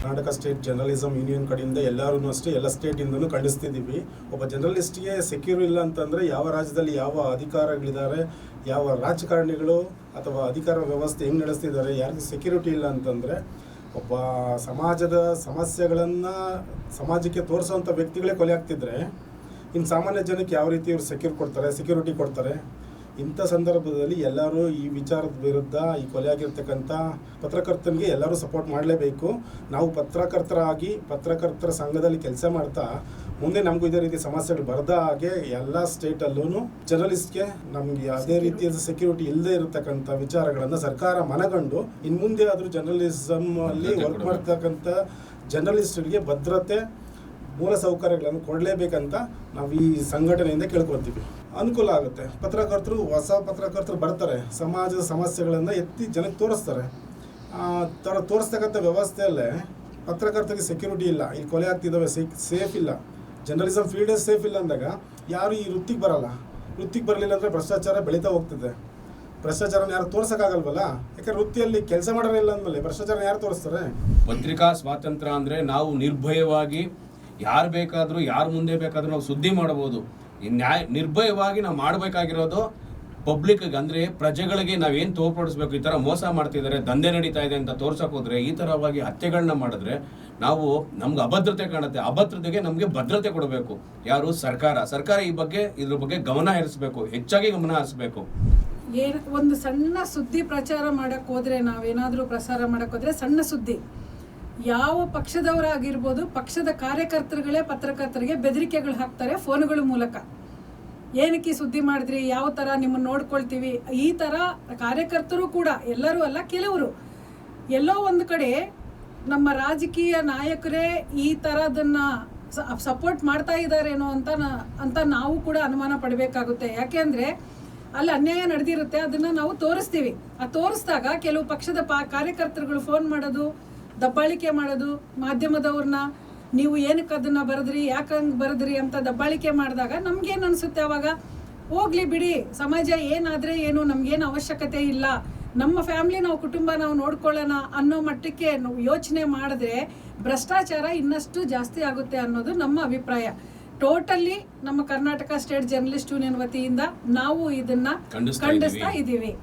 Karnataka state journalism union ಕಡೆಯಿಂದ ಎಲ್ಲರೂ ಅಷ್ಟೇ ಎಲ್ಲ ಸ್ಟೇಟಿಂದನೂ ಖಂಡಿಸ್ತಿದ್ದೀವಿ. ಒಬ್ಬ ಜರ್ನಲಿಸ್ಟ್ಗೆ ಸೆಕ್ಯೂರ್ ಇಲ್ಲ ಅಂತಂದರೆ ಯಾವ ರಾಜ್ಯದಲ್ಲಿ ಯಾವ ಅಧಿಕಾರಿಗಳಿದ್ದಾರೆ, ಯಾವ ರಾಜಕಾರಣಿಗಳು ಅಥವಾ ಅಧಿಕಾರ ವ್ಯವಸ್ಥೆ ಹೆಂಗೆ ನಡೆಸ್ತಿದ್ದಾರೆ, ಯಾರಿಗೂ ಸೆಕ್ಯೂರಿಟಿ ಇಲ್ಲ ಅಂತಂದರೆ ಒಬ್ಬ ಸಮಾಜದ ಸಮಸ್ಯೆಗಳನ್ನು ಸಮಾಜಕ್ಕೆ ತೋರಿಸೋವಂಥ ವ್ಯಕ್ತಿಗಳೇ ಕೊಲೆ ಆಗ್ತಿದ್ರೆ ಇನ್ನು ಸಾಮಾನ್ಯ ಜನಕ್ಕೆ ಯಾವ ರೀತಿ ಇವರು ಸೆಕ್ಯೂರಿಟಿ ಕೊಡ್ತಾರೆ. ಇಂಥ ಸಂದರ್ಭದಲ್ಲಿ ಎಲ್ಲರೂ ಈ ವಿಚಾರದ ವಿರುದ್ಧ ಈ ಕೊಲೆ ಆಗಿರ್ತಕ್ಕಂಥ ಪತ್ರಕರ್ತನಿಗೆ ಎಲ್ಲರೂ ಸಪೋರ್ಟ್ ಮಾಡಲೇಬೇಕು. ನಾವು ಪತ್ರಕರ್ತರ ಸಂಘದಲ್ಲಿ ಕೆಲಸ ಮಾಡ್ತಾ ಮುಂದೆ ನಮಗೂ ಇದೇ ರೀತಿ ಸಮಸ್ಯೆಗಳು ಬರದ ಹಾಗೆ ಎಲ್ಲ ಸ್ಟೇಟಲ್ಲೂ ಜರ್ನಲಿಸ್ಟ್ಗೆ ನಮಗೆ ಯಾವುದೇ ರೀತಿಯಾದ ಸೆಕ್ಯೂರಿಟಿ ಇಲ್ಲದೆ ಇರತಕ್ಕಂಥ ವಿಚಾರಗಳನ್ನು ಸರ್ಕಾರ ಮನಗಂಡು ಇನ್ನು ಮುಂದೆ ಆದರೂ ಜರ್ನಲಿಸಮ್ ಅಲ್ಲಿ ವರ್ಕ್ ಮಾಡ್ತಕ್ಕಂಥ ಜರ್ನಲಿಸ್ಟ್ಗಳಿಗೆ ಭದ್ರತೆ ಮೂಲ ಸೌಕರ್ಯಗಳನ್ನು ಕೊಡಲೇಬೇಕಂತ ನಾವು ಈ ಸಂಘಟನೆಯಿಂದ ಕೇಳ್ಕೊತೀವಿ. ಅನುಕೂಲ ಆಗುತ್ತೆ. ಹೊಸ ಪತ್ರಕರ್ತರು ಬರ್ತಾರೆ, ಸಮಾಜದ ಸಮಸ್ಯೆಗಳನ್ನು ಎತ್ತಿ ಜನಕ್ಕೆ ತೋರಿಸ್ತಾರೆ. ತೋರಿಸ್ತಕ್ಕಂಥ ವ್ಯವಸ್ಥೆಯಲ್ಲೇ ಪತ್ರಕರ್ತರಿಗೆ ಸೆಕ್ಯೂರಿಟಿ ಇಲ್ಲ, ಇಲ್ಲಿ ಕೊಲೆ ಆಗ್ತಿದ್ದಾವೆ, ಸೇಫ್ ಇಲ್ಲ, ಜರ್ನಲಿಸಮ್ ಫೀಲ್ಡೇ ಸೇಫ್ ಇಲ್ಲ ಅಂದಾಗ ಯಾರು ಈ ವೃತ್ತಿಗೆ ಬರಲ್ಲ. ವೃತ್ತಿಗೆ ಬರಲಿಲ್ಲ ಅಂದರೆ ಭ್ರಷ್ಟಾಚಾರ ಬೆಳೀತಾ ಹೋಗ್ತದೆ. ಭ್ರಷ್ಟಾಚಾರನ ಯಾರು ತೋರ್ಸೋಕ್ಕಾಗಲ್ವಲ್ಲ, ಯಾಕಂದ್ರೆ ವೃತ್ತಿಯಲ್ಲಿ ಕೆಲಸ ಮಾಡೋರಿಲ್ಲ ಅಂದಮೇಲೆ ಭ್ರಷ್ಟಾಚಾರ ಯಾರು ತೋರಿಸ್ತಾರೆ? ಪತ್ರಿಕಾ ಸ್ವಾತಂತ್ರ್ಯ ಅಂದರೆ ನಾವು ನಿರ್ಭಯವಾಗಿ ಯಾರು ಬೇಕಾದರೂ ಯಾರು ಮುಂದೆ ಬೇಕಾದರೂ ನಾವು ಸುದ್ದಿ ಮಾಡ್ಬೋದು. ನಿರ್ಭಯವಾಗಿ ನಾವು ಮಾಡಬೇಕಾಗಿರೋದು ಪಬ್ಲಿಕ್ಗೆ, ಅಂದರೆ ಪ್ರಜೆಗಳಿಗೆ ನಾವೇನು ತೋರ್ಪಡಿಸ್ಬೇಕು. ಈ ಥರ ಮೋಸ ಮಾಡ್ತಿದ್ದಾರೆ, ದಂಧೆ ನಡೀತಾ ಇದೆ ಅಂತ ತೋರ್ಸಕ್ಕೆ ಹೋದರೆ, ಈ ಥರವಾಗಿ ಹತ್ಯೆಗಳನ್ನ ಮಾಡಿದ್ರೆ ನಾವು ನಮ್ಗೆ ಅಭದ್ರತೆ ಕಾಣುತ್ತೆ. ಅಭದ್ರತೆಗೆ ನಮಗೆ ಭದ್ರತೆ ಕೊಡಬೇಕು ಯಾರು? ಸರ್ಕಾರ ಇದ್ರ ಬಗ್ಗೆ ಗಮನ ಹರಿಸಬೇಕು, ಹೆಚ್ಚಾಗಿ ಗಮನ ಹರಿಸಬೇಕು. ಒಂದು ಸಣ್ಣ ಸುದ್ದಿ ಪ್ರಚಾರ ಮಾಡಕ್ಕೆ ಹೋದ್ರೆ, ನಾವೇನಾದರೂ ಪ್ರಸಾರ ಮಾಡಕ್ಕೆ ಹೋದ್ರೆ ಸಣ್ಣ ಸುದ್ದಿ ಯಾವ ಪಕ್ಷದವರಾಗಿರ್ಬೋದು, ಪಕ್ಷದ ಕಾರ್ಯಕರ್ತರುಗಳೇ ಪತ್ರಕರ್ತರಿಗೆ ಬೆದರಿಕೆಗಳು ಹಾಕ್ತಾರೆ ಫೋನುಗಳ ಮೂಲಕ. ಏನಕ್ಕೆ ಸುದ್ದಿ ಮಾಡಿದ್ರಿ, ಯಾವ ಥರ ನಿಮ್ಮನ್ನು ನೋಡ್ಕೊಳ್ತೀವಿ, ಈ ಥರ ಕಾರ್ಯಕರ್ತರು ಕೂಡ, ಎಲ್ಲರೂ ಅಲ್ಲ ಕೆಲವರು, ಎಲ್ಲೋ ಒಂದು ಕಡೆ ನಮ್ಮ ರಾಜಕೀಯ ನಾಯಕರೇ ಈ ಥರದನ್ನು ಸಪೋರ್ಟ್ ಮಾಡ್ತಾ ಇದ್ದಾರೇನೋ ಅಂತ ನಾವು ಕೂಡ ಅನುಮಾನ ಪಡಬೇಕಾಗುತ್ತೆ. ಯಾಕೆಂದರೆ ಅಲ್ಲಿ ಅನ್ಯಾಯ ನಡೆದಿರುತ್ತೆ, ಅದನ್ನು ನಾವು ತೋರಿಸ್ತೀವಿ. ತೋರಿಸಿದಾಗ ಕೆಲವು ಪಕ್ಷದ ಕಾರ್ಯಕರ್ತರುಗಳು ಫೋನ್ ಮಾಡೋದು, ದಬ್ಬಾಳಿಕೆ ಮಾಡೋದು, ಮಾಧ್ಯಮದವ್ರನ್ನ ನೀವು ಏನಕ್ಕೆ ಅದನ್ನು ಬರೆದ್ರಿ, ಯಾಕೆ ಹಂಗೆ ಬರೆದ್ರಿ ಅಂತ ದಬ್ಬಾಳಿಕೆ ಮಾಡಿದಾಗ ನಮ್ಗೇನು ಅನಿಸುತ್ತೆ, ಅವಾಗ ಹೋಗ್ಲಿ ಬಿಡಿ, ಸಮಾಜ ಏನಾದರೆ ಏನು, ನಮಗೇನು ಅವಶ್ಯಕತೆ ಇಲ್ಲ, ನಮ್ಮ ಫ್ಯಾಮಿಲಿ ನಾವು ಕುಟುಂಬ ನಾವು ನೋಡ್ಕೊಳ್ಳೋಣ ಅನ್ನೋ ಮಟ್ಟಕ್ಕೆ ಯೋಚನೆ ಮಾಡಿದ್ರೆ ಭ್ರಷ್ಟಾಚಾರ ಇನ್ನಷ್ಟು ಜಾಸ್ತಿ ಆಗುತ್ತೆ ಅನ್ನೋದು ನಮ್ಮ ಅಭಿಪ್ರಾಯ. ಟೋಟಲಿ ನಮ್ಮ ಕರ್ನಾಟಕ ಸ್ಟೇಟ್ ಜರ್ನಲಿಸ್ಟ್ ಯೂನಿಯನ್ ವತಿಯಿಂದ ನಾವು ಇದನ್ನ ಖಂಡಿಸ್ತಾ ಇದ್ದೀವಿ.